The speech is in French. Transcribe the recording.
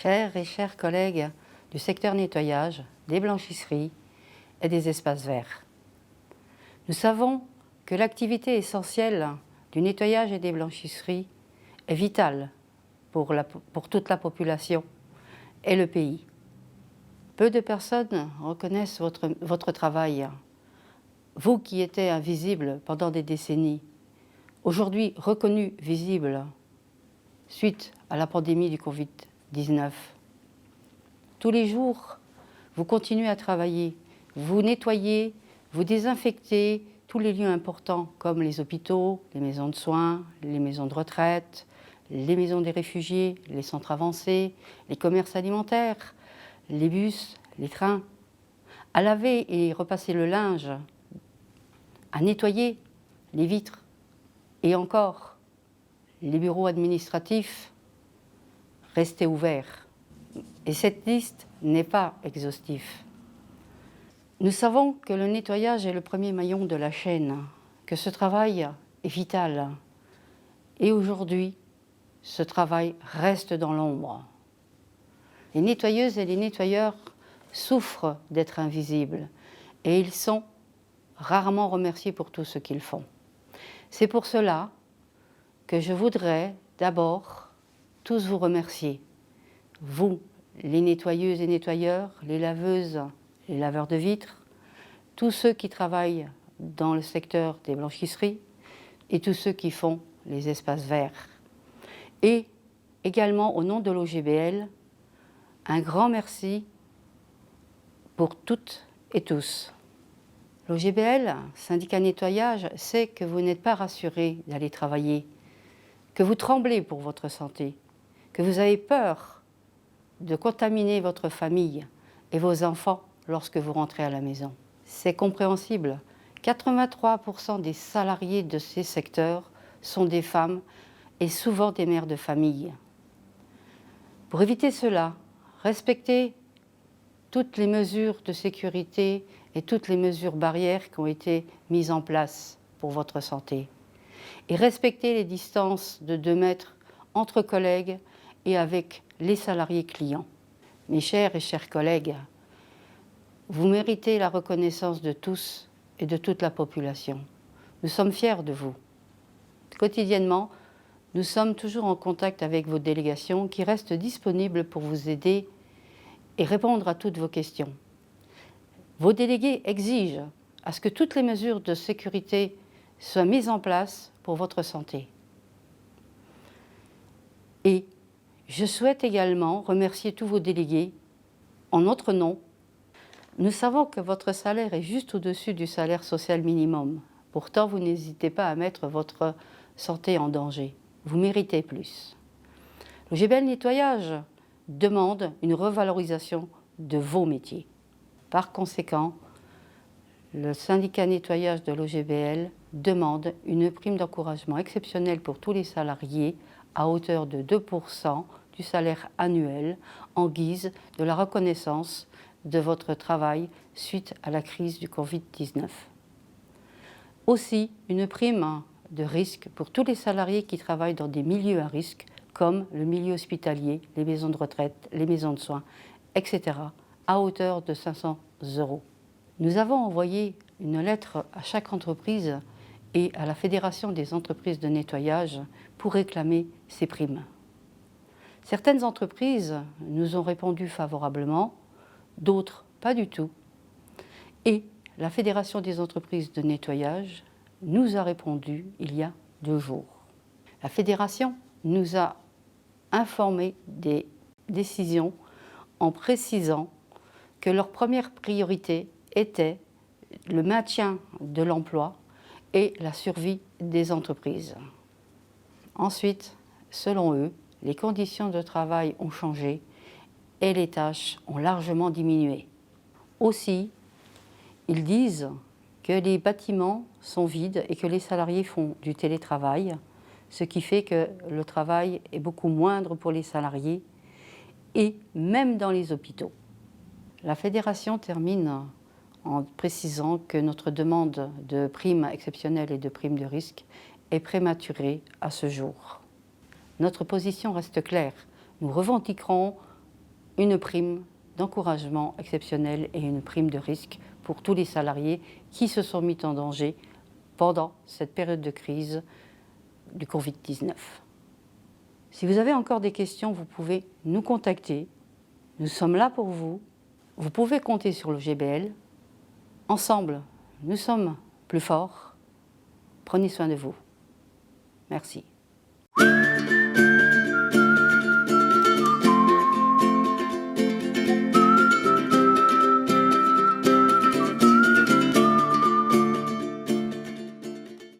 Chers et chers collègues du secteur nettoyage, des blanchisseries et des espaces verts. Nous savons que l'activité essentielle du nettoyage et des blanchisseries est vitale pour toute la population et le pays. Peu de personnes reconnaissent votre travail. Vous qui étiez invisible pendant des décennies, aujourd'hui reconnu visible suite à la pandémie du Covid-19. Tous les jours, vous continuez à travailler, vous nettoyez, vous désinfectez tous les lieux importants comme les hôpitaux, les maisons de soins, les maisons de retraite, les maisons des réfugiés, les centres avancés, les commerces alimentaires, les bus, les trains, à laver et repasser le linge, à nettoyer les vitres et encore les bureaux administratifs restaient ouverts. Et cette liste n'est pas exhaustive. Nous savons que le nettoyage est le premier maillon de la chaîne, que ce travail est vital. Et aujourd'hui, ce travail reste dans l'ombre. Les nettoyeuses et les nettoyeurs souffrent d'être invisibles et ils sont rarement remerciés pour tout ce qu'ils font. C'est pour cela que je voudrais d'abord tous vous remercier. Vous, les nettoyeuses et nettoyeurs, les laveuses, les laveurs de vitres, tous ceux qui travaillent dans le secteur des blanchisseries et tous ceux qui font les espaces verts. Et également au nom de l'OGBL, un grand merci pour toutes et tous. L'OGBL, syndicat nettoyage, sait que vous n'êtes pas rassurés d'aller travailler, que vous tremblez pour votre santé, que vous avez peur de contaminer votre famille et vos enfants lorsque vous rentrez à la maison. C'est compréhensible. 83% des salariés de ces secteurs sont des femmes et souvent des mères de famille. Pour éviter cela, respectez toutes les mesures de sécurité et toutes les mesures barrières qui ont été mises en place pour votre santé. Et respectez les distances de 2 mètres entre collègues et avec les salariés clients. Mes chers et chers collègues, vous méritez la reconnaissance de tous et de toute la population. Nous sommes fiers de vous. Quotidiennement, nous sommes toujours en contact avec vos délégations qui restent disponibles pour vous aider et répondre à toutes vos questions. Vos délégués exigent à ce que toutes les mesures de sécurité soient mises en place pour votre santé. Et je souhaite également remercier tous vos délégués en notre nom. Nous savons que votre salaire est juste au-dessus du salaire social minimum. Pourtant, vous n'hésitez pas à mettre votre santé en danger. Vous méritez plus. L'OGBL Nettoyage demande une revalorisation de vos métiers. Par conséquent, le syndicat nettoyage de l'OGBL demande une prime d'encouragement exceptionnelle pour tous les salariés à hauteur de 2% du salaire annuel en guise de la reconnaissance de votre travail suite à la crise du Covid-19. Aussi, une prime de risque pour tous les salariés qui travaillent dans des milieux à risque comme le milieu hospitalier, les maisons de retraite, les maisons de soins, etc., à hauteur de 500 €. Nous avons envoyé une lettre à chaque entreprise et à la Fédération des entreprises de nettoyage pour réclamer ces primes. Certaines entreprises nous ont répondu favorablement, d'autres pas du tout. Et la Fédération des entreprises de nettoyage nous a répondu il y a 2 jours. La Fédération nous a informé des décisions en précisant que leur première priorité était le maintien de l'emploi et la survie des entreprises. Ensuite, selon eux, les conditions de travail ont changé et les tâches ont largement diminué. Aussi, ils disent que les bâtiments sont vides et que les salariés font du télétravail, ce qui fait que le travail est beaucoup moindre pour les salariés et même dans les hôpitaux. La Fédération termine en précisant que notre demande de primes exceptionnelles et de primes de risque est prématurée à ce jour. Notre position reste claire. Nous revendiquerons une prime d'encouragement exceptionnelle et une prime de risque pour tous les salariés qui se sont mis en danger pendant cette période de crise du Covid-19. Si vous avez encore des questions, vous pouvez nous contacter. Nous sommes là pour vous. Vous pouvez compter sur le GBL. Ensemble, nous sommes plus forts. Prenez soin de vous. Merci.